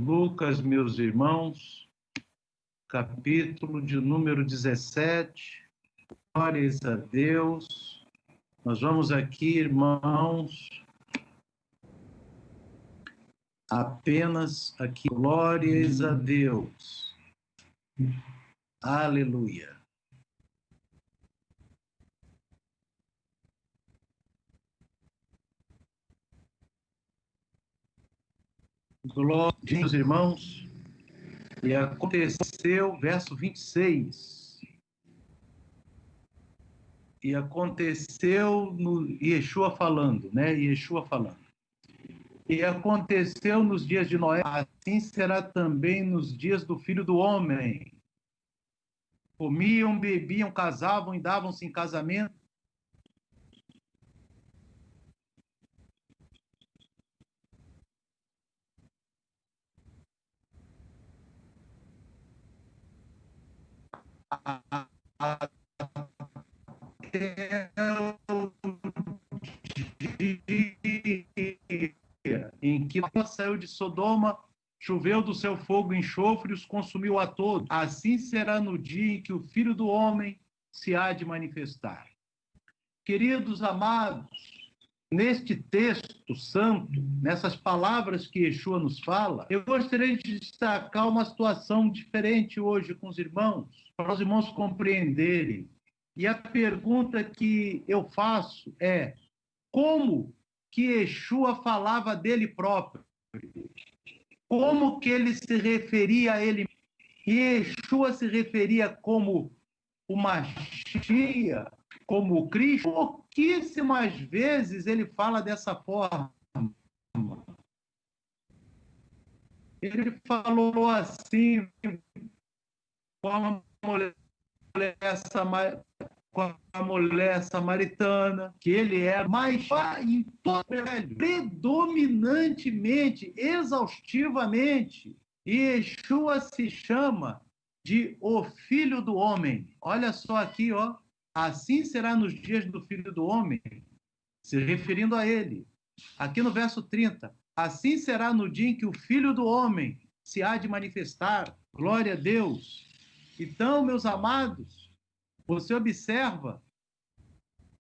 Lucas, meus irmãos, capítulo de número 17. Glórias a Deus. Nós vamos aqui, irmãos, apenas aqui. Glórias a Deus. Aleluia. Glória, meus irmãos. E aconteceu, verso 26. E aconteceu, Yeshua falando, né? Yeshua falando. E aconteceu nos dias de Noé, assim será também nos dias do Filho do Homem. Comiam, bebiam, casavam e davam-se em casamento. Em que saiu de Sodoma, choveu do seu fogo enxofre e os consumiu a todos. Assim será no dia em que o Filho do Homem se há de manifestar. Queridos amados, neste texto santo, nessas palavras que Yeshua nos fala, eu gostaria de destacar uma situação diferente hoje com os irmãos, para os irmãos compreenderem. E a pergunta que eu faço é: como que Yeshua falava dele próprio? Como que ele se referia a ele? E Yeshua se referia como o Mashiach, como o Cristo? Pouquíssimas vezes ele fala dessa forma. Ele falou assim com a mulher samaritana, que ele era mais em todo predominantemente, exaustivamente, e Yeshua se chama de o Filho do Homem. Olha só aqui, ó. Assim será nos dias do Filho do Homem, se referindo a ele. Aqui no verso 30, assim será no dia em que o Filho do Homem se há de manifestar. Glória a Deus. Então, meus amados, você observa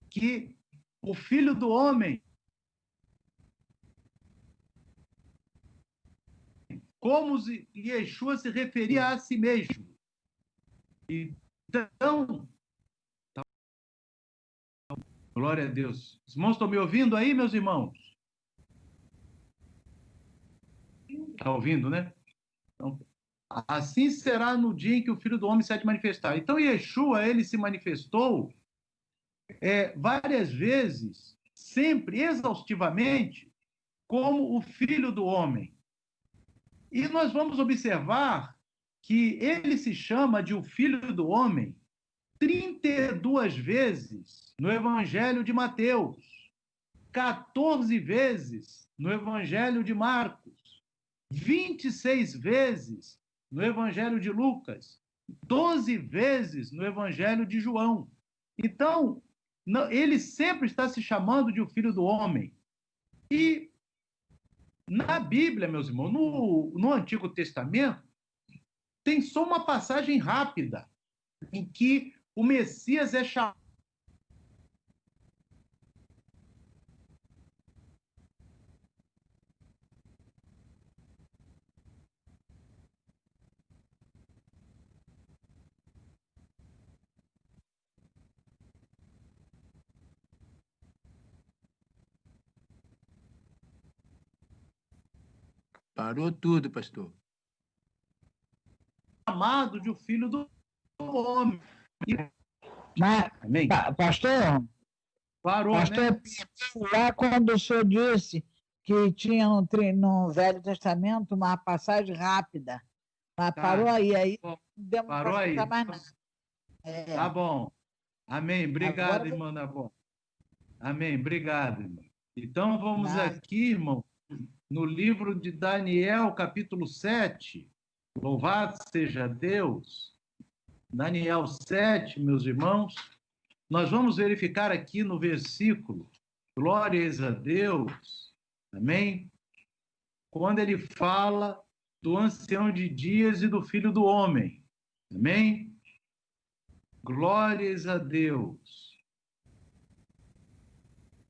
que o Filho do Homem, como Yeshua se referia a si mesmo. Então, glória a Deus. Os irmãos estão me ouvindo aí, meus irmãos? Está ouvindo, né? Então, assim será no dia em que o Filho do Homem se há de manifestar. Então, Yeshua, ele se manifestou várias vezes, sempre, exaustivamente, como o Filho do Homem. E nós vamos observar que ele se chama de o Filho do Homem 32 vezes no Evangelho de Mateus, 14 vezes no Evangelho de Marcos, 26 vezes no Evangelho de Lucas, 12 vezes no Evangelho de João. Então, ele sempre está se chamando de o Filho do Homem. E na Bíblia, meus irmãos, no Antigo Testamento, tem só uma passagem rápida em que o Messias é chamado. Parou tudo, pastor. Chamado de o Filho do Homem. Mas, Amém? pastor, Parou, pastor, né? lá quando o senhor disse que tinha no Velho Testamento uma passagem rápida, mas parou aí não demos Parou para aí. escutar mais nada. Tá bom. Amém. Obrigado, Agora... irmã Nabon. Amém. Obrigado, irmão. Então, vamos Nada. aqui, irmão, no livro de Daniel, capítulo 7. Louvado seja Deus. Daniel 7, meus irmãos. Nós vamos verificar aqui no versículo, glórias a Deus, amém? Quando ele fala do ancião de dias e do Filho do Homem. Amém? Glórias a Deus.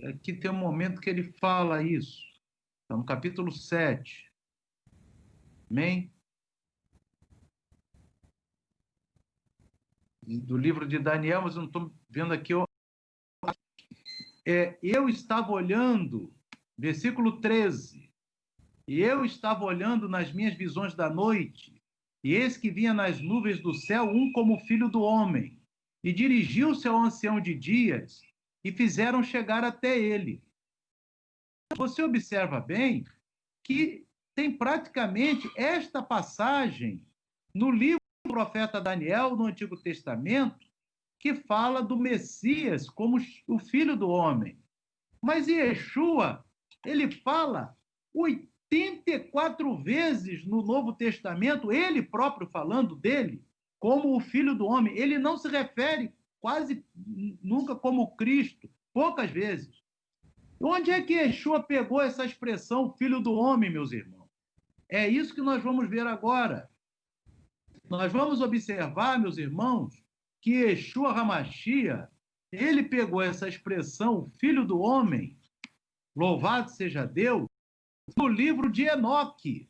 Aqui tem um momento que ele fala isso. Está no capítulo 7. Amém? Do livro de Daniel, mas eu não estou vendo aqui. Eu estava olhando, versículo 13. E eu estava olhando nas minhas visões da noite, e eis que vinha nas nuvens do céu um como filho do homem, e dirigiu-se ao ancião de dias, e fizeram chegar até ele. Você observa bem que tem praticamente esta passagem no livro do profeta Daniel, no Antigo Testamento, que fala do Messias como o filho do homem. Mas Yeshua, ele fala 84 vezes no Novo Testamento, ele próprio falando dele, como o Filho do Homem. Ele não se refere quase nunca como Cristo, poucas vezes. Onde é que Yeshua pegou essa expressão Filho do Homem, meus irmãos? É isso que nós vamos ver agora. Nós vamos observar, meus irmãos, que Yeshua HaMashiach, ele pegou essa expressão Filho do Homem, louvado seja Deus, no livro de Enoque.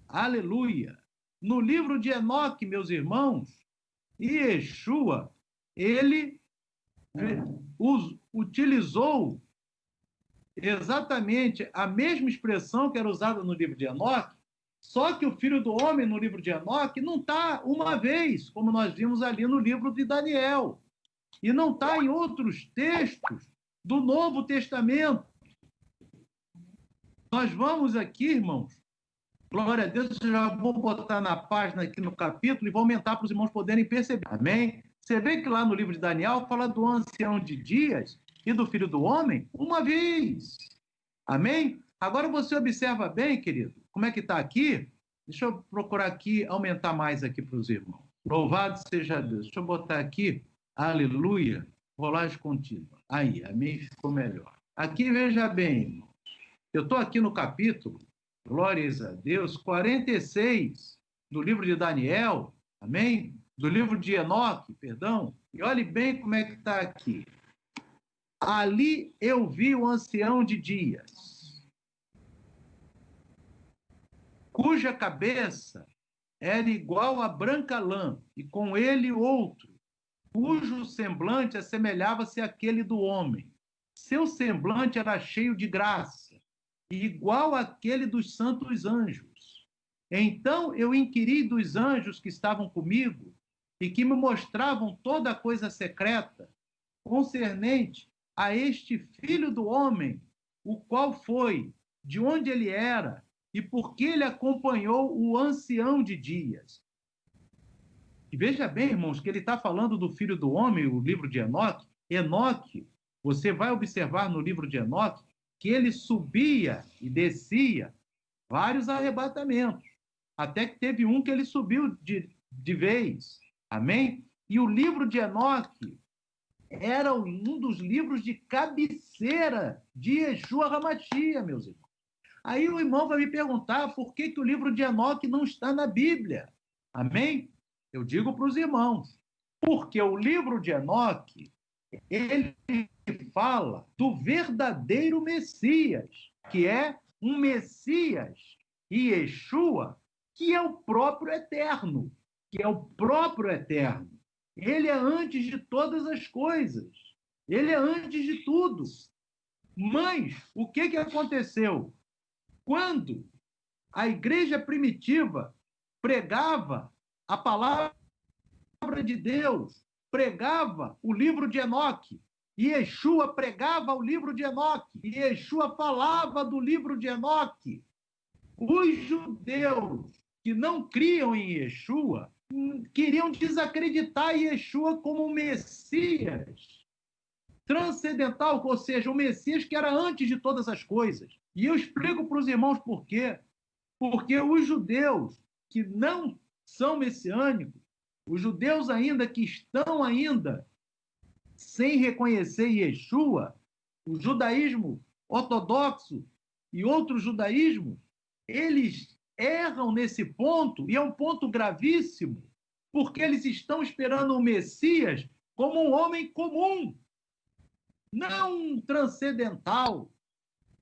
Aleluia! No livro de Enoque, meus irmãos, Yeshua, ele utilizou exatamente a mesma expressão que era usada no livro de Enoque, só que o Filho do Homem no livro de Enoque não está uma vez, como nós vimos ali no livro de Daniel, e não está em outros textos do Novo Testamento. Nós vamos aqui, irmãos, glória a Deus, eu já vou botar na página aqui no capítulo e vou aumentar para os irmãos poderem perceber. Amém? Você vê que lá no livro de Daniel fala do ancião de dias e do Filho do Homem uma vez. Amém? Agora você observa bem, querido, como é que está aqui? Deixa eu procurar aqui, aumentar mais aqui para os irmãos. Louvado seja Deus. Deixa eu botar aqui, aleluia, rolagem contínua. Aí, amém, ficou melhor. Aqui, veja bem, irmão. Eu estou aqui no capítulo, glórias a Deus, 46 do livro de Daniel, amém? Do livro de Enoque, perdão. E olhe bem como é que está aqui. Ali eu vi o ancião de dias, cuja cabeça era igual a branca lã, e com ele outro, cujo semblante assemelhava-se àquele do homem. Seu semblante era cheio de graça, igual àquele dos santos anjos. Então eu inquiri dos anjos que estavam comigo e que me mostravam toda a coisa secreta concernente a este Filho do Homem, o qual foi, de onde ele era e por que ele acompanhou o ancião de dias. E veja bem, irmãos, que ele está falando do Filho do Homem, o livro de Enoque. Enoque, você vai observar no livro de Enoque, que ele subia e descia vários arrebatamentos, até que teve um que ele subiu de vez. Amém? E o livro de Enoque era um dos livros de cabeceira de Yeshua HaMashiach, meus irmãos. Aí o irmão vai me perguntar por que o livro de Enoque não está na Bíblia. Amém? Eu digo para os irmãos, porque o livro de Enoque, ele fala do verdadeiro Messias, que é um Messias, Yeshua, que é o próprio Eterno, que é o próprio Eterno. Ele é antes de todas as coisas. Ele é antes de tudo. Mas o que aconteceu? Quando a igreja primitiva pregava a palavra de Deus, pregava o livro de Enoque, e Yeshua pregava o livro de Enoque, e Yeshua falava do livro de Enoque, os judeus que não criam em Yeshua queriam desacreditar Yeshua como o Messias transcendental, ou seja, o Messias que era antes de todas as coisas. E eu explico para os irmãos por quê. Porque os judeus que não são messiânicos, os judeus ainda que estão ainda sem reconhecer Yeshua, o judaísmo ortodoxo e outros judaísmos, eles erram nesse ponto, e é um ponto gravíssimo, porque eles estão esperando o Messias como um homem comum, não um transcendental.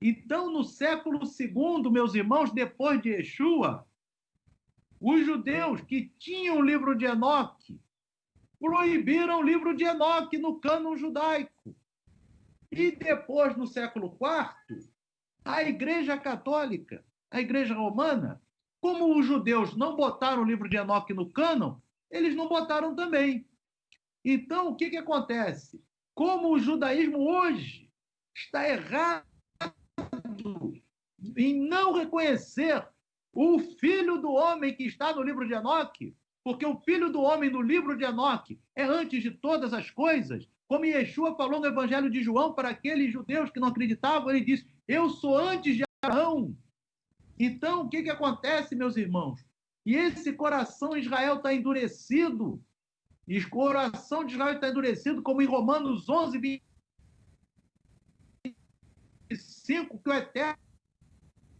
Então, no século II, meus irmãos, depois de Yeshua, os judeus que tinham o livro de Enoque proibiram o livro de Enoque no cânon judaico. E depois, no século IV, a Igreja Católica, a Igreja Romana, como os judeus não botaram o livro de Enoque no cânon, eles não botaram também. Então, o que acontece? Como o judaísmo hoje está errado em não reconhecer o Filho do Homem que está no livro de Enoque, porque o Filho do Homem no livro de Enoque é antes de todas as coisas, como Yeshua falou no Evangelho de João para aqueles judeus que não acreditavam, ele disse, eu sou antes de Abraão. Então, o que acontece, meus irmãos? E esse coração de Israel está endurecido, e o coração de Israel está endurecido, como em Romanos 11, 25, que o Eterno,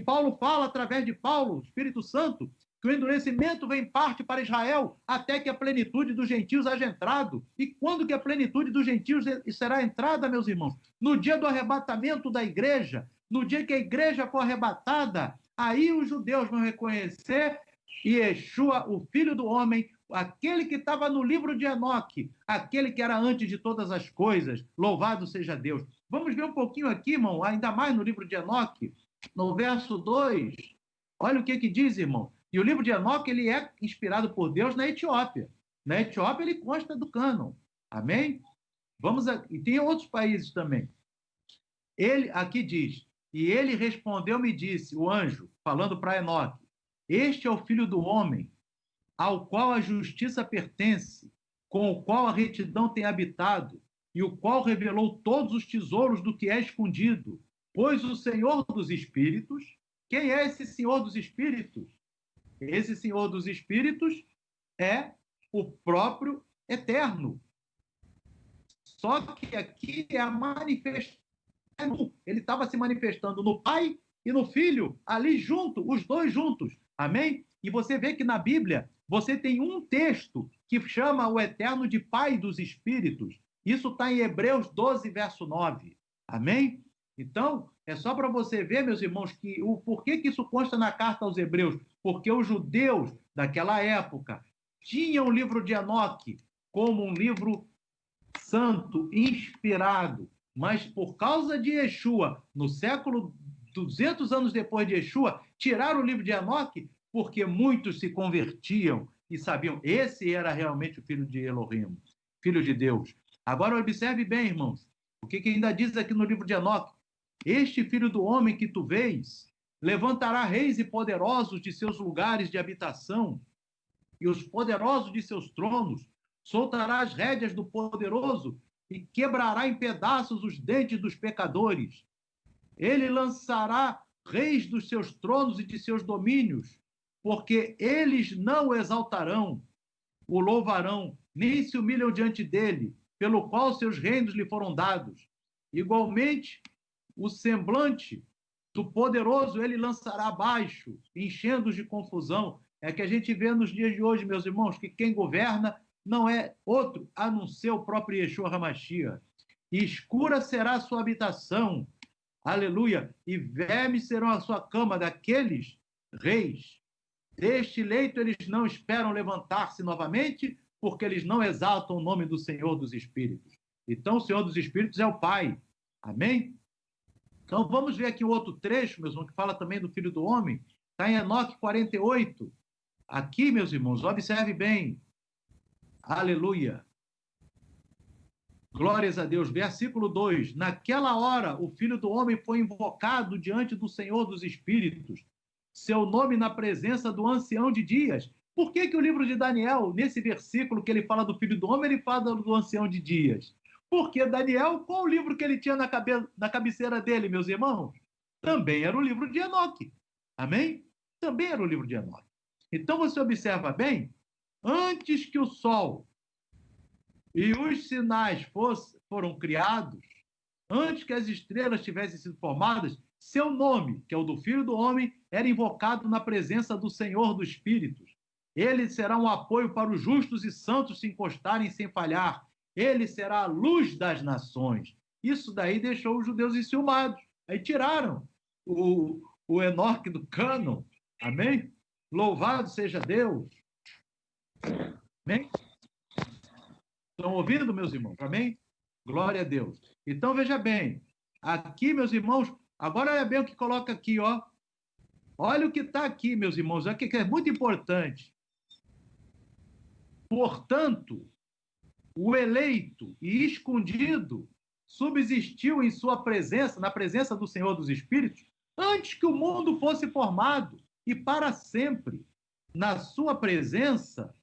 Paulo fala através de Paulo, Espírito Santo, que o endurecimento vem em parte para Israel, até que a plenitude dos gentios haja entrado. E quando que a plenitude dos gentios será entrada, meus irmãos? No dia do arrebatamento da igreja, no dia que a igreja for arrebatada, aí os judeus vão reconhecer Yeshua, o Filho do Homem, aquele que estava no livro de Enoque, aquele que era antes de todas as coisas, louvado seja Deus. Vamos ver um pouquinho aqui, irmão, ainda mais no livro de Enoque, no verso 2. Olha o que diz, irmão. E o livro de Enoque, ele é inspirado por Deus na Etiópia. Na Etiópia, ele consta do cânon. Amém? E tem outros países também. Ele, aqui diz, e ele respondeu-me e disse, o anjo, falando para Enoque, este é o Filho do Homem, ao qual a justiça pertence, com o qual a retidão tem habitado, e o qual revelou todos os tesouros do que é escondido. Pois o Senhor dos Espíritos, quem é esse Senhor dos Espíritos? Esse Senhor dos Espíritos é o próprio Eterno. Só que aqui é a manifestação. Ele estava se manifestando no Pai e no Filho, ali junto, os dois juntos. Amém? E você vê que na Bíblia, você tem um texto que chama o Eterno de Pai dos Espíritos. Isso está em Hebreus 12, verso 9. Amém? Então, é só para você ver, meus irmãos, que o porquê que isso consta na carta aos Hebreus. Porque os judeus daquela época tinham o livro de Enoque como um livro santo, inspirado. Mas por causa de Yeshua, no século 200 anos depois de Yeshua, tiraram o livro de Enoque porque muitos se convertiam e sabiam, esse era realmente o filho de Elohim, filho de Deus. Agora observe bem, irmãos, o que ainda diz aqui no livro de Enoque. Este filho do homem que tu vês, levantará reis e poderosos de seus lugares de habitação, e os poderosos de seus tronos, soltará as rédeas do poderoso e quebrará em pedaços os dentes dos pecadores. Ele lançará reis dos seus tronos e de seus domínios, porque eles não o exaltarão, o louvarão, nem se humilham diante dele, pelo qual seus reinos lhe foram dados. Igualmente, o semblante do poderoso ele lançará abaixo, enchendo-os de confusão. É que a gente vê nos dias de hoje, meus irmãos, que quem governa não é outro a não ser o próprio Yeshua HaMashiach. E escura será a sua habitação, aleluia, e vermes serão a sua cama daqueles reis. Deste leito eles não esperam levantar-se novamente, porque eles não exaltam o nome do Senhor dos Espíritos. Então, o Senhor dos Espíritos é o Pai. Amém? Então, vamos ver aqui o outro trecho, meus irmãos, que fala também do Filho do Homem. Está em Enoque 48. Aqui, meus irmãos, observe bem. Aleluia. Glórias a Deus. Versículo 2. Naquela hora, o Filho do Homem foi invocado diante do Senhor dos Espíritos, seu nome na presença do Ancião de Dias. Por que o livro de Daniel, nesse versículo que ele fala do Filho do Homem, ele fala do Ancião de Dias? Porque Daniel, qual o livro que ele tinha na cabeceira dele, meus irmãos? Também era o livro de Enoque. Amém? Também era o livro de Enoque. Então, você observa bem, antes que o sol e os sinais foram criados, antes que as estrelas tivessem sido formadas, seu nome, que é o do Filho do Homem, era invocado na presença do Senhor dos Espíritos. Ele será um apoio para os justos e santos se encostarem sem falhar. Ele será a luz das nações. Isso daí deixou os judeus enciumados. Aí tiraram o Enoque do cânon. Amém? Louvado seja Deus. Amém? Estão ouvindo, meus irmãos? Amém? Glória a Deus. Então, veja bem. Aqui, meus irmãos, agora olha bem o que coloca aqui, ó. Olha o que está aqui, meus irmãos, aqui, que é muito importante. Portanto, o eleito e escondido subsistiu em sua presença, na presença do Senhor dos Espíritos, antes que o mundo fosse formado, e para sempre, na sua presença,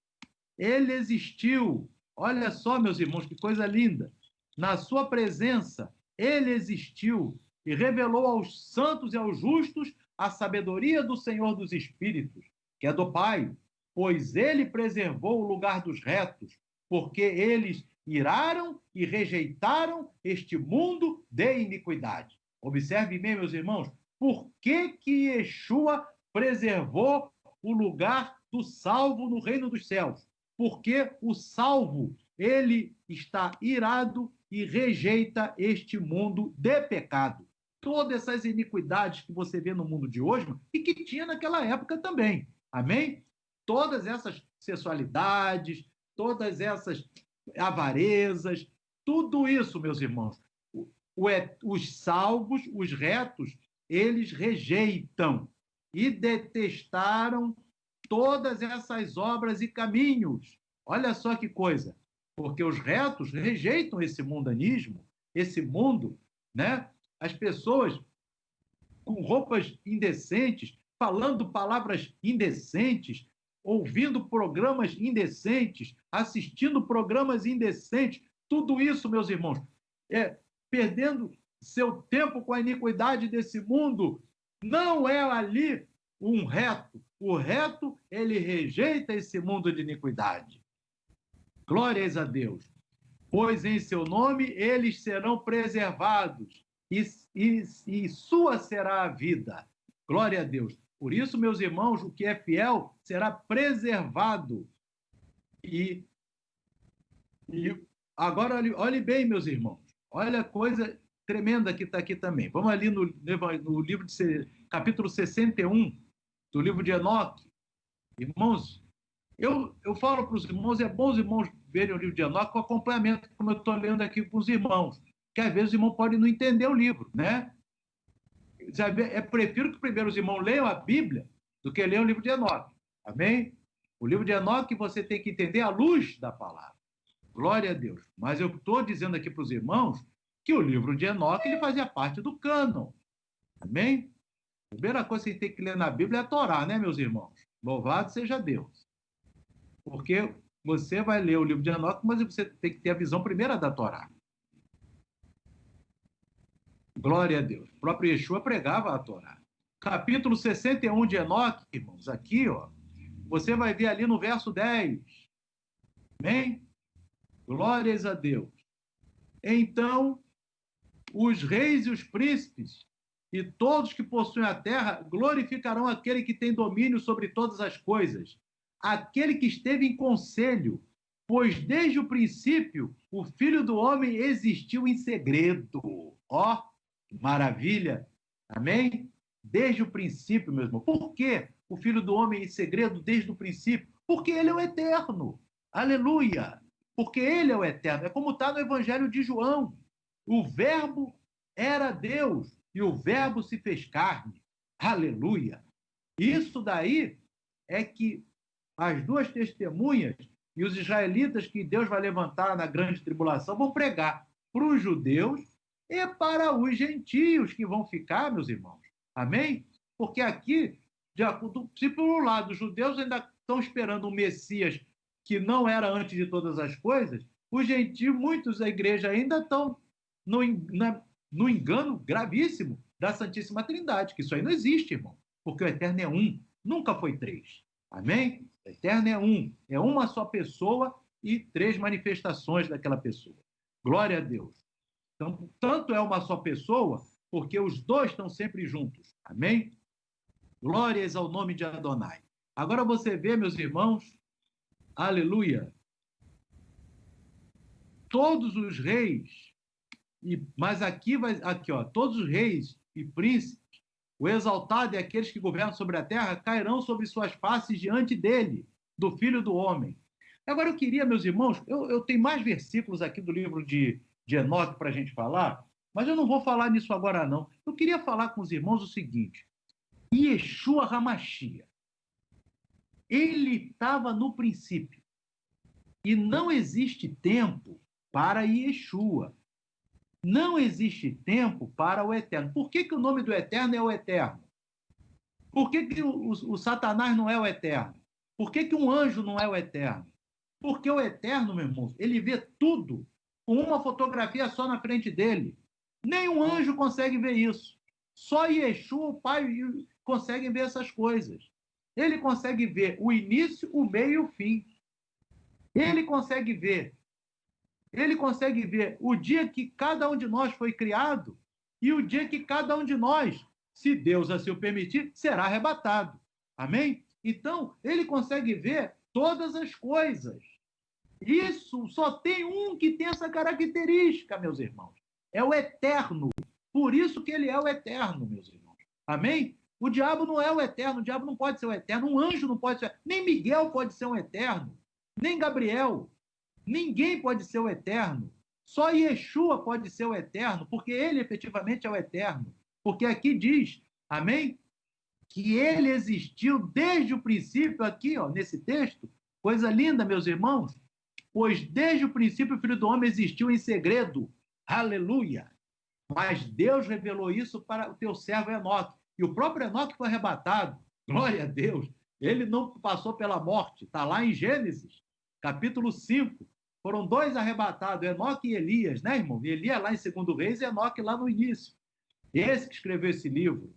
ele existiu. Olha só, meus irmãos, que coisa linda. Na sua presença, ele existiu e revelou aos santos e aos justos a sabedoria do Senhor dos Espíritos, que é do Pai, pois ele preservou o lugar dos retos, porque eles iraram e rejeitaram este mundo de iniquidade. Observe bem, meus irmãos, por que Yeshua preservou o lugar do salvo no reino dos céus? Porque o salvo, ele está irado e rejeita este mundo de pecado. Todas essas iniquidades que você vê no mundo de hoje e que tinha naquela época também. Amém? Todas essas sexualidades, todas essas avarezas, tudo isso, meus irmãos, os salvos, os retos, eles rejeitam e detestaram todas essas obras e caminhos. Olha só que coisa, porque os retos rejeitam esse mundanismo, esse mundo, né? As pessoas com roupas indecentes, falando palavras indecentes, ouvindo programas indecentes, assistindo programas indecentes, tudo isso, meus irmãos, perdendo seu tempo com a iniquidade desse mundo, não é ali um reto. O reto, ele rejeita esse mundo de iniquidade. Glórias a Deus. Pois em seu nome eles serão preservados e sua será a vida. Glória a Deus. Por isso, meus irmãos, o que é fiel será preservado. E agora, olhe bem, meus irmãos. Olha a coisa tremenda que está aqui também. Vamos ali no livro de capítulo 61 do livro de Enoque. Irmãos, eu falo para os irmãos, é bom os irmãos verem o livro de Enoque com acompanhamento, como eu estou lendo aqui com os irmãos, que às vezes os irmãos podem não entender o livro, né? Prefiro que primeiro os irmãos leiam a Bíblia do que leiam o livro de Enoque. Amém? O livro de Enoque você tem que entender à luz da palavra. Glória a Deus. Mas eu estou dizendo aqui para os irmãos que o livro de Enoque ele fazia parte do cânon. Amém? A primeira coisa que você tem que ler na Bíblia é a Torá, né, meus irmãos? Louvado seja Deus. Porque você vai ler o livro de Enoque, mas você tem que ter a visão primeira da Torá. Glória a Deus. O próprio Yeshua pregava a Torá. Capítulo 61 de Enoque, irmãos, aqui, ó, você vai ver ali no verso 10. Amém? Glórias a Deus. Então, os reis e os príncipes e todos que possuem a terra glorificarão aquele que tem domínio sobre todas as coisas, aquele que esteve em conselho, pois desde o princípio o Filho do Homem existiu em segredo. Ó, maravilha! Amém? Desde o princípio, meu irmão. Por que o Filho do Homem em segredo desde o princípio? Porque ele é o eterno. Aleluia! Porque ele é o eterno. É como está no Evangelho de João. O Verbo era Deus e o Verbo se fez carne. Aleluia! Isso daí é que as duas testemunhas e os israelitas que Deus vai levantar na grande tribulação vão pregar para os judeus e para os gentios que vão ficar, meus irmãos. Amém? Porque aqui, se por um lado os judeus ainda estão esperando um Messias que não era antes de todas as coisas, os gentios, muitos da igreja ainda estão no engano gravíssimo da Santíssima Trindade, que isso aí não existe, irmão, porque o Eterno é um, nunca foi três. Amém? O Eterno é um, é uma só pessoa e três manifestações daquela pessoa. Glória a Deus. Então, tanto é uma só pessoa, porque os dois estão sempre juntos. Amém? Glórias ao nome de Adonai. Agora você vê, meus irmãos, aleluia, todos os reis, mas aqui, ó, todos os reis e príncipes, o exaltado e aqueles que governam sobre a terra cairão sobre suas faces diante dele, do Filho do Homem. Agora eu queria, meus irmãos, eu tenho mais versículos aqui do livro de Enoque para a gente falar, mas eu não vou falar nisso agora, não. Eu queria falar com os irmãos o seguinte: Yeshua HaMashiach, ele estava no princípio, e não existe tempo para Yeshua. Não existe tempo para o Eterno. Por que o nome do Eterno é o Eterno? Por que o Satanás não é o Eterno? Por que um anjo não é o Eterno? Porque o Eterno, meu irmão, ele vê tudo com uma fotografia só na frente dele. Nenhum anjo consegue ver isso. Só Yeshua, o Pai, conseguem ver essas coisas. Ele consegue ver o início, o meio e o fim. Ele consegue ver o dia que cada um de nós foi criado e o dia que cada um de nós, se Deus assim o permitir, será arrebatado. Amém? Então, ele consegue ver todas as coisas. Isso só tem um que tem essa característica, meus irmãos. É o Eterno. Por isso que ele é o Eterno, meus irmãos. Amém? O diabo não é o Eterno, o diabo não pode ser o Eterno, um anjo não pode ser, nem Miguel pode ser um Eterno, nem Gabriel. Ninguém pode ser o Eterno. Só Yeshua pode ser o Eterno, porque ele efetivamente é o Eterno. Porque aqui diz, amém? Que ele existiu desde o princípio, aqui, ó, nesse texto. Coisa linda, meus irmãos. Pois desde o princípio o Filho do Homem existiu em segredo. Aleluia! Mas Deus revelou isso para o teu servo Enoque. E o próprio Enoque foi arrebatado. Glória a Deus! Ele não passou pela morte. Está lá em Gênesis, capítulo 5. Foram dois arrebatados, Enoque e Elias, né, irmão? Elias lá em 2 Reis e Enoque lá no início. Esse que escreveu esse livro,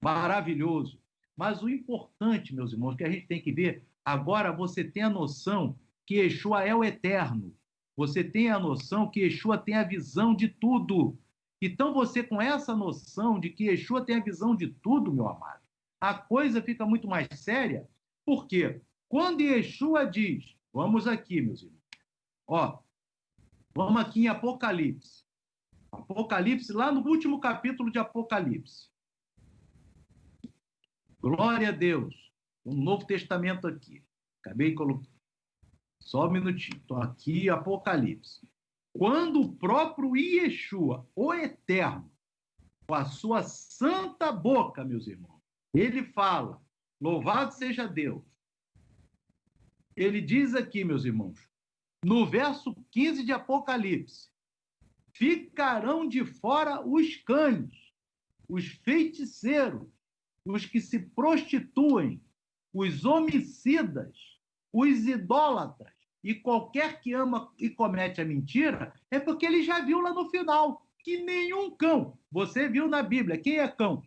maravilhoso. Mas o importante, meus irmãos, que a gente tem que ver, agora você tem a noção que Yeshua é o Eterno. Você tem a noção que Yeshua tem a visão de tudo. Então você, com essa noção de que Yeshua tem a visão de tudo, meu amado, a coisa fica muito mais séria, porque quando Yeshua diz, vamos aqui, meus irmãos, ó, vamos aqui em Apocalipse. Apocalipse, lá no último capítulo de Apocalipse. Glória a Deus. Um Novo Testamento aqui. Acabei de colocar. Só um minutinho. Estou aqui, Apocalipse. Quando o próprio Yeshua, o Eterno, com a sua santa boca, meus irmãos, ele fala, louvado seja Deus. Ele diz aqui, meus irmãos, no verso 15 de Apocalipse, ficarão de fora os cães, os feiticeiros, os que se prostituem, os homicidas, os idólatras, e qualquer que ama e comete a mentira, é porque ele já viu lá no final que nenhum cão, você viu na Bíblia, quem é cão?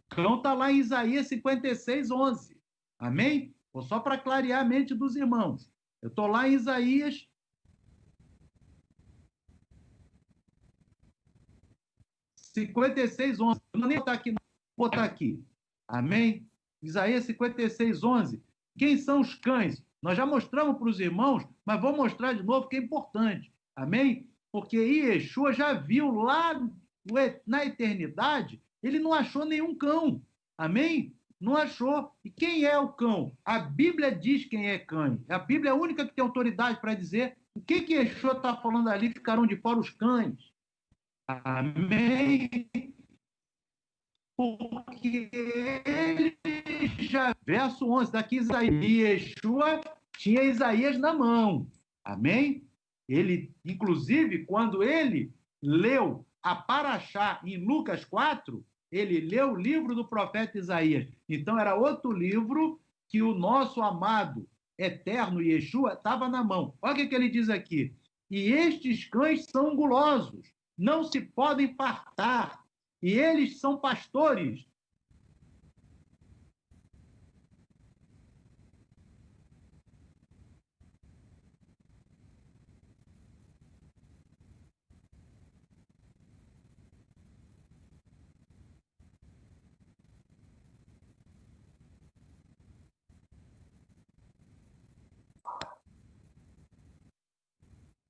Cão está lá em Isaías 56, 11. Amém? Ou só para clarear a mente dos irmãos. Eu estou lá em Isaías 56, 11. Eu não nem vou botar aqui, não. Vou botar aqui. Amém? Isaías 56, 11. Quem são os cães? Nós já mostramos para os irmãos, mas vou mostrar de novo que é importante. Amém? Porque Yeshua já viu lá na eternidade, ele não achou nenhum cão. Amém? Não achou. E quem é o cão? A Bíblia diz quem é cão. A Bíblia é a única que tem autoridade para dizer o que Yeshua está falando ali, ficarão de fora os cães. Amém? Porque ele já, verso 11, daqui Isaías, Yeshua tinha Isaías na mão. Amém? Ele, inclusive, quando ele leu a Paraxá em Lucas 4, ele leu o livro do profeta Isaías. Então, era outro livro que o nosso amado eterno Yeshua estava na mão. Olha o que ele diz aqui. E estes cães são gulosos, não se podem fartar, e eles são pastores.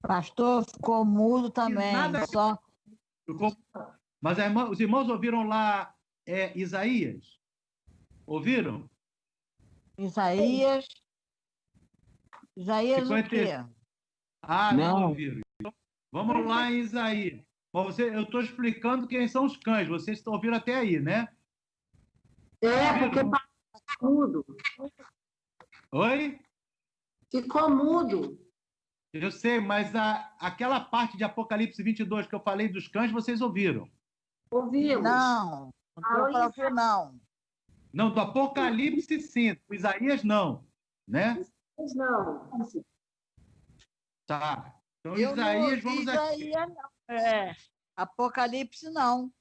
Pastor, ficou mudo também. Nada- Só Mas os irmãos ouviram lá Isaías? Ouviram? Isaías. Isaías o 50... quê? Ah, não Não. ouviram. Vamos lá em Isaías. Mas eu estou explicando quem são os cães. Vocês ouviram até aí, né? Porque ficou mudo. Oi? Ficou mudo. Eu sei, mas aquela parte de Apocalipse 22 que eu falei dos cães, vocês ouviram? Ouvimos. Não, não falou que não. Não, do Apocalipse sim, do Isaías não, né? Mas não. Tá. Então, Eu Isaías, não ouvi vamos aqui. Isaías, não. Apocalipse, não.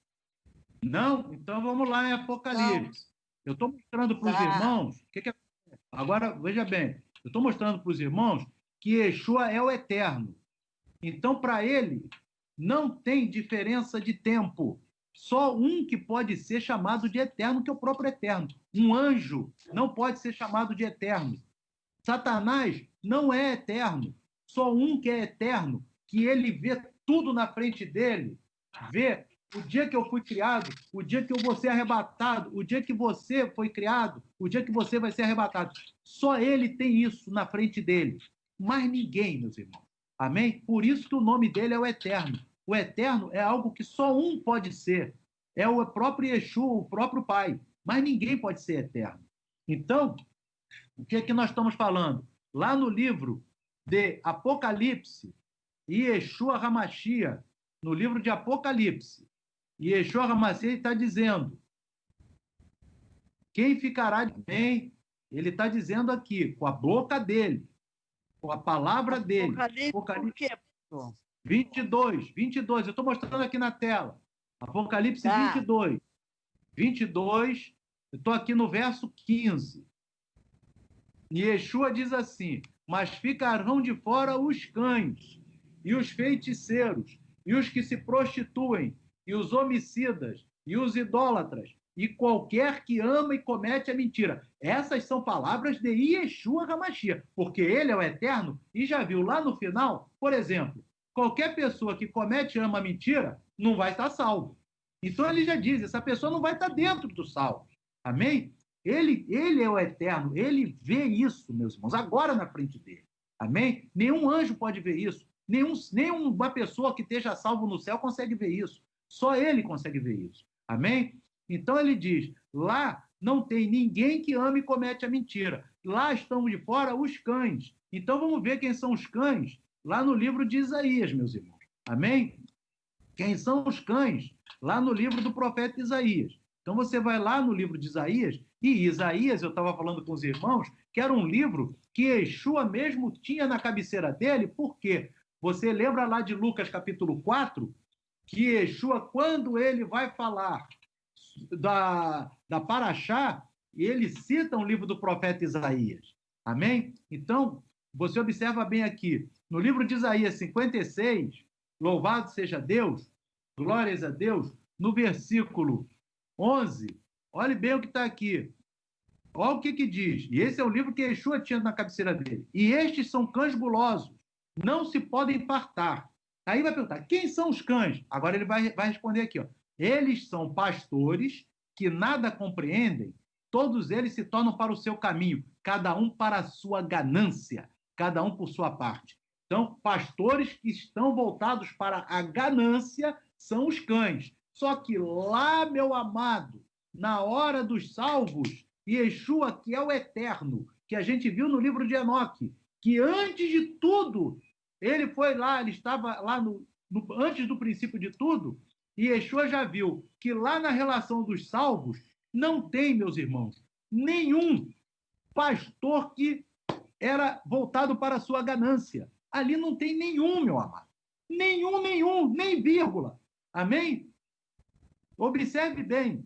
Não? Então vamos lá em Apocalipse. Eu estou mostrando para os Tá. irmãos. Agora, veja bem, eu estou mostrando para os irmãos que Yeshua é o eterno. Então, para ele, não tem diferença de tempo. Só um que pode ser chamado de eterno, que é o próprio eterno. Um anjo não pode ser chamado de eterno. Satanás não é eterno. Só um que é eterno, que ele vê tudo na frente dele. Vê o dia que eu fui criado, o dia que eu vou ser arrebatado, o dia que você foi criado, o dia que você vai ser arrebatado. Só ele tem isso na frente dele. Mais ninguém, meus irmãos. Amém? Por isso que o nome dele é o Eterno. O Eterno é algo que só um pode ser. É o próprio Yeshua, o próprio Pai. Mas ninguém pode ser eterno. Então, o que é que nós estamos falando? Lá no livro de Apocalipse, Yeshua Hamashia, no livro de Apocalipse, Yeshua Hamashia está dizendo: quem ficará de bem? Ele está dizendo aqui, com a boca dele, com a palavra dele. Apocalipse, o quê, pastor? 22. Eu estou mostrando aqui na tela. Apocalipse 22. Eu estou aqui no verso 15. E Yeshua diz assim: mas ficarão de fora os cães, e os feiticeiros, e os que se prostituem, e os homicidas, e os idólatras, e qualquer que ama e comete a mentira. Essas são palavras de Yeshua HaMashiach, porque ele é o eterno, e já viu lá no final, por exemplo, qualquer pessoa que comete e ama a mentira não vai estar salvo. Então ele já diz, essa pessoa não vai estar dentro do salvo. Amém? Ele é o eterno, ele vê isso, meus irmãos, agora na frente dele. Amém? Nenhum anjo pode ver isso. Nenhuma pessoa que esteja salvo no céu consegue ver isso. Só ele consegue ver isso. Amém? Então ele diz, lá não tem ninguém que ame e comete a mentira. Lá estão de fora os cães. Então vamos ver quem são os cães lá no livro de Isaías, meus irmãos. Amém? Quem são os cães? Lá no livro do profeta Isaías. Então você vai lá no livro de Isaías, e Isaías, eu estava falando com os irmãos, que era um livro que Yeshua mesmo tinha na cabeceira dele, por quê? Você lembra lá de Lucas capítulo 4, que Yeshua, quando ele vai falar da Paraxá, ele cita um livro do profeta Isaías. Amém? Então, você observa bem aqui, no livro de Isaías 56, louvado seja Deus, glórias a Deus, no versículo 11, olhe bem o que está aqui. Olha o que diz. E esse é o livro que Yeshua tinha na cabeceira dele. E estes são cães gulosos, não se podem fartar. Aí vai perguntar, quem são os cães? Agora ele vai responder aqui. Ó. Eles são pastores que nada compreendem, todos eles se tornam para o seu caminho, cada um para a sua ganância, cada um por sua parte. Então, pastores que estão voltados para a ganância são os cães. Só que lá, meu amado, na hora dos salvos, Yeshua, que é o eterno, que a gente viu no livro de Enoque, que antes de tudo, ele foi lá, ele estava lá antes do princípio de tudo, e Yeshua já viu que lá na relação dos salvos, não tem, meus irmãos, nenhum pastor que era voltado para a sua ganância. Ali não tem nenhum, meu amado. Nenhum, nem vírgula. Amém? Observe bem,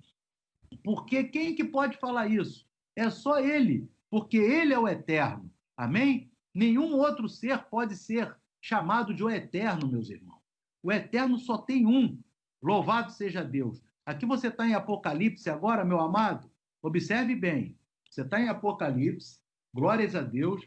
porque quem que pode falar isso? É só ele, porque ele é o eterno. Amém? Nenhum outro ser pode ser chamado de o eterno, meus irmãos. O eterno só tem um. Louvado seja Deus. Aqui você está em Apocalipse agora, meu amado. Observe bem. Você está em Apocalipse, glórias a Deus,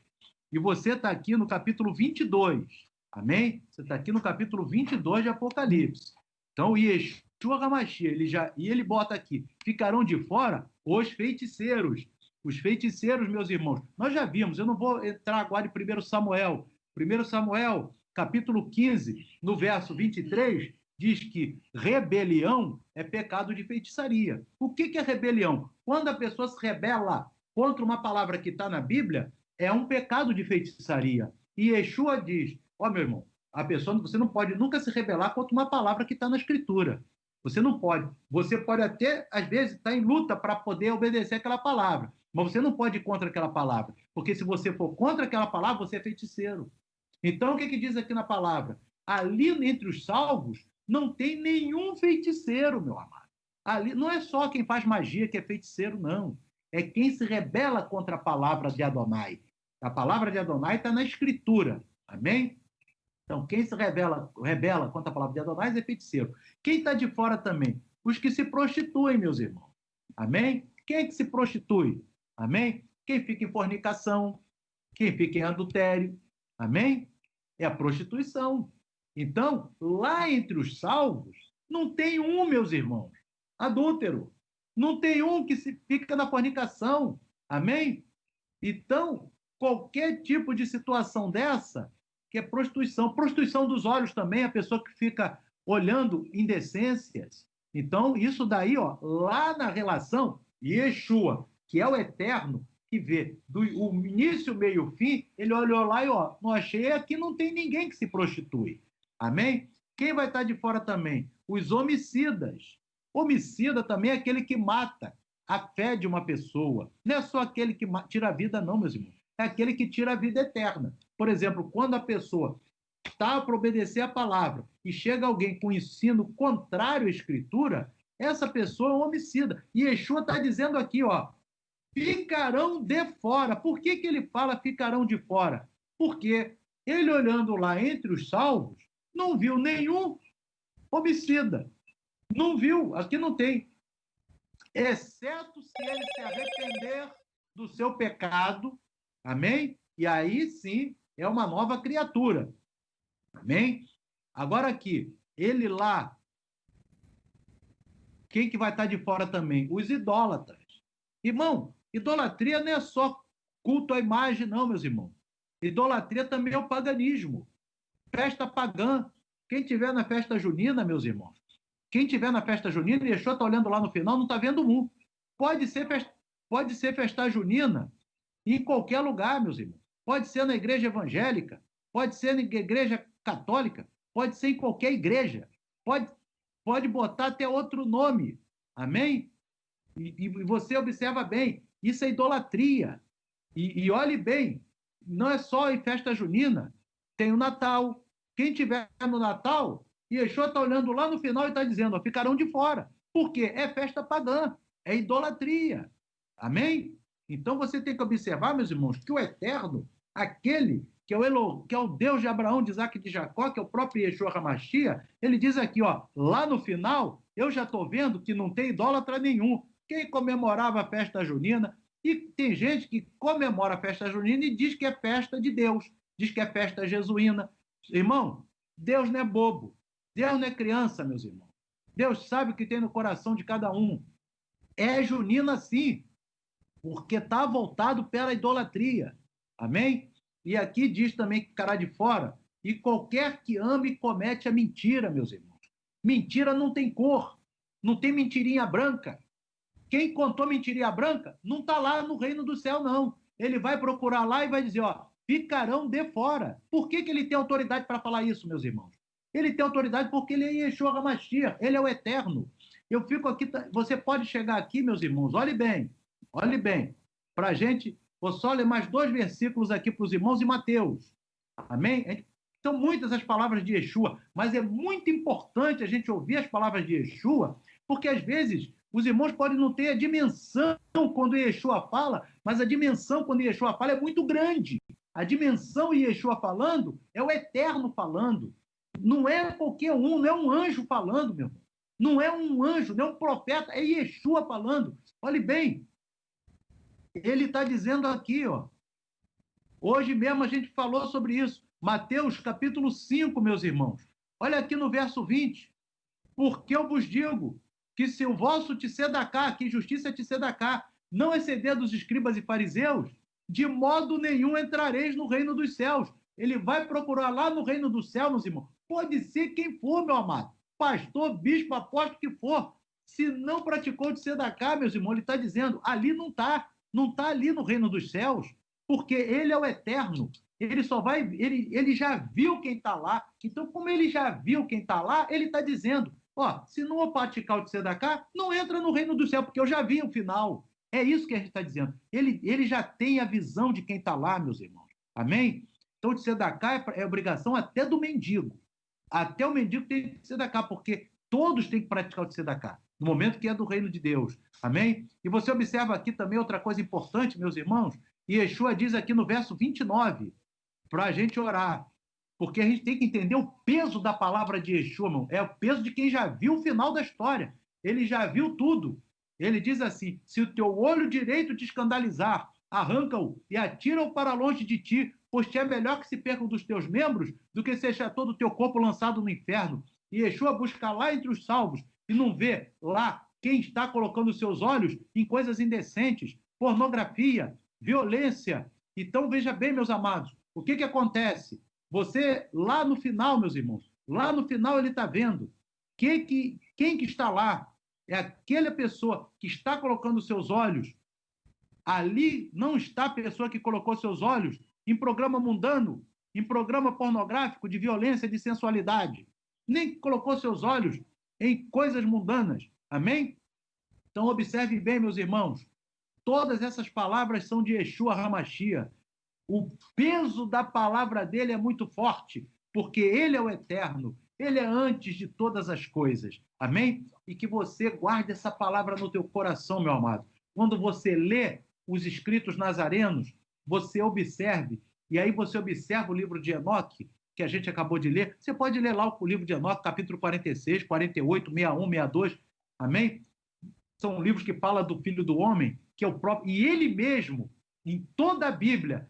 e você está aqui no capítulo 22. Amém? Você está aqui no capítulo 22 de Apocalipse. Então, Yeshua HaMashiach, ele bota aqui, ficarão de fora os feiticeiros. Os feiticeiros, meus irmãos, nós já vimos, eu não vou entrar agora em 1 Samuel. 1 Samuel, capítulo 15, no verso 23, diz que rebelião é pecado de feitiçaria. O que é rebelião? Quando a pessoa se rebela contra uma palavra que está na Bíblia, é um pecado de feitiçaria. E Yeshua diz, meu irmão, a pessoa, você não pode nunca se rebelar contra uma palavra que está na Escritura. Você não pode. Você pode até, às vezes, estar em luta para poder obedecer aquela palavra, mas você não pode ir contra aquela palavra, porque se você for contra aquela palavra, você é feiticeiro. Então, o que diz aqui na palavra? Ali, entre os salvos, não tem nenhum feiticeiro, meu amado. Ali não é só quem faz magia que é feiticeiro, não. É quem se rebela contra a palavra de Adonai. A palavra de Adonai está na Escritura. Amém? Então, quem se rebela contra a palavra de Adonai é feiticeiro. Quem está de fora também? Os que se prostituem, meus irmãos. Amém? Quem é que se prostitui? Amém? Quem fica em fornicação, quem fica em adultério. Amém? É a prostituição. Então, lá entre os salvos, não tem um, meus irmãos, adúltero. Não tem um que fica na fornicação. Amém? Então, qualquer tipo de situação dessa, que é prostituição. Prostituição dos olhos também, a pessoa que fica olhando indecências. Então, isso daí, lá na relação, Yeshua, que é o eterno, que vê o início, meio e o fim, ele olhou lá e, não achei, aqui não tem ninguém que se prostitui. Amém? Quem vai estar de fora também? Os homicidas. Homicida também é aquele que mata a fé de uma pessoa. Não é só aquele que tira a vida, não, meus irmãos. É aquele que tira a vida eterna. Por exemplo, quando a pessoa está para obedecer a palavra e chega alguém com ensino contrário à Escritura, essa pessoa é um homicida. E Yeshua está dizendo aqui, ficarão de fora. Por que ele fala ficarão de fora? Porque ele, olhando lá entre os salvos, não viu nenhum homicida. Não viu, aqui não tem. Exceto se ele se arrepender do seu pecado, amém? E aí sim é uma nova criatura, amém? Agora aqui, ele lá, quem que vai estar de fora também? Os idólatras. Irmão, idolatria não é só culto à imagem, não, meus irmãos. Idolatria também é o paganismo. Festa pagã. Quem tiver na festa junina, meus irmãos, quem tiver na festa junina, e Yeshua está olhando lá no final, não está vendo um. Pode ser festa junina em qualquer lugar, meus irmãos. Pode ser na igreja evangélica, pode ser na igreja católica, pode ser em qualquer igreja. Pode botar até outro nome. Amém? E você observa bem, isso é idolatria. E olhe bem, não é só em festa junina, tem o Natal. Quem tiver no Natal, Yeshua está olhando lá no final e está dizendo, ficarão de fora. Por quê? É festa pagã, é idolatria. Amém? Então você tem que observar, meus irmãos, que o Eterno, aquele que é o Deus de Abraão, de Isaac e de Jacó, que é o próprio Yeshua HaMashiach, ele diz aqui, lá no final, eu já estou vendo que não tem idólatra nenhum. Quem comemorava a festa junina, e tem gente que comemora a festa junina e diz que é festa de Deus, diz que é festa jesuína. Irmão, Deus não é bobo. Deus não é criança, meus irmãos. Deus sabe o que tem no coração de cada um. É junina sim, porque está voltado pela idolatria. Amém? E aqui diz também que ficará de fora, e qualquer que ame comete a mentira, meus irmãos. Mentira não tem cor, não tem mentirinha branca. Quem contou mentirinha branca não está lá no reino do céu, não. Ele vai procurar lá e vai dizer, ficarão de fora. Por que ele tem autoridade para falar isso, meus irmãos? Ele tem autoridade porque ele é Yeshua HaMashiach, ele é o eterno. Eu fico aqui, você pode chegar aqui, meus irmãos, olhe bem, para a gente, vou só ler mais 2 versículos aqui para os irmãos em Mateus. Amém? São muitas as palavras de Yeshua, mas é muito importante a gente ouvir as palavras de Yeshua, porque às vezes os irmãos podem não ter a dimensão quando Yeshua fala, mas a dimensão quando Yeshua fala é muito grande. A dimensão de Yeshua falando é o eterno falando. Não é qualquer um, não é um anjo falando, meu irmão. Não é um anjo, não é um profeta, é Yeshua falando. Olhe bem, ele está dizendo aqui, hoje mesmo a gente falou sobre isso. Mateus capítulo 5, meus irmãos. Olha aqui no verso 20. Porque eu vos digo que se o vosso tsedacá, que justiça é tsedacá, não exceder dos escribas e fariseus, de modo nenhum entrareis no reino dos céus. Ele vai procurar lá no reino do céu, meus irmãos. Pode ser quem for, meu amado. Pastor, bispo, apóstolo que for. Se não praticou de tzedakah, meus irmãos, ele está dizendo, ali não está. Não está ali no reino dos céus, porque ele é o eterno. Ele só vai, ele já viu quem está lá. Então, como ele já viu quem está lá, ele está dizendo, ó, se não eu praticar o tzedakah, não entra no reino do céu, porque eu já vi o final. É isso que a gente está dizendo. Ele já tem a visão de quem está lá, meus irmãos. Amém? Então, o tzedakah é obrigação até do mendigo. Até o mendigo tem que tzedakah, porque todos têm que praticar o tzedakah, no momento que é do reino de Deus. Amém? E você observa aqui também outra coisa importante, meus irmãos. Yeshua diz aqui no verso 29, para a gente orar. Porque a gente tem que entender o peso da palavra de Yeshua, irmão. É o peso de quem já viu o final da história. Ele já viu tudo. Ele diz assim, se o teu olho direito te escandalizar, arranca-o e atira-o para longe de ti, pois te é melhor que se percam dos teus membros do que seja todo o teu corpo lançado no inferno. E Yeshua busca lá entre os salvos e não vê lá quem está colocando seus olhos em coisas indecentes, pornografia, violência. Então, veja bem, meus amados, o que acontece? Você, lá no final, meus irmãos, lá no final ele está vendo quem que está lá. É aquela pessoa que está colocando seus olhos. Ali não está a pessoa que colocou seus olhos em programa mundano, em programa pornográfico de violência, de sensualidade. Nem colocou seus olhos em coisas mundanas. Amém? Então, observe bem, meus irmãos. Todas essas palavras são de Yeshua HaMashiach. O peso da palavra dele é muito forte, porque ele é o eterno. Ele é antes de todas as coisas. Amém? E que você guarde essa palavra no teu coração, meu amado. Quando você lê os escritos nazarenos, você observe, e aí você observa o livro de Enoque, que a gente acabou de ler. Você pode ler lá o livro de Enoque, capítulo 46, 48, 61, 62. Amém? São livros que falam do Filho do Homem, que é o próprio... E ele mesmo, em toda a Bíblia,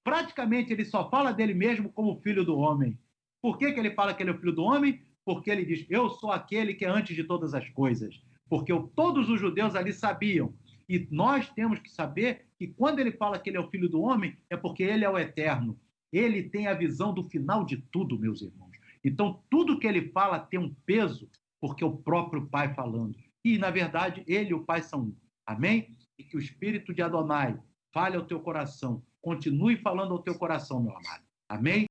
praticamente ele só fala dele mesmo como Filho do Homem. Por que ele fala que ele é o Filho do Homem? Porque ele diz, eu sou aquele que é antes de todas as coisas. Porque todos os judeus ali sabiam. E nós temos que saber que quando ele fala que ele é o Filho do Homem, é porque ele é o eterno. Ele tem a visão do final de tudo, meus irmãos. Então, tudo que ele fala tem um peso, porque é o próprio Pai falando. E, na verdade, ele e o Pai são um. Amém? E que o Espírito de Adonai fale ao teu coração. Continue falando ao teu coração, meu amado. Amém?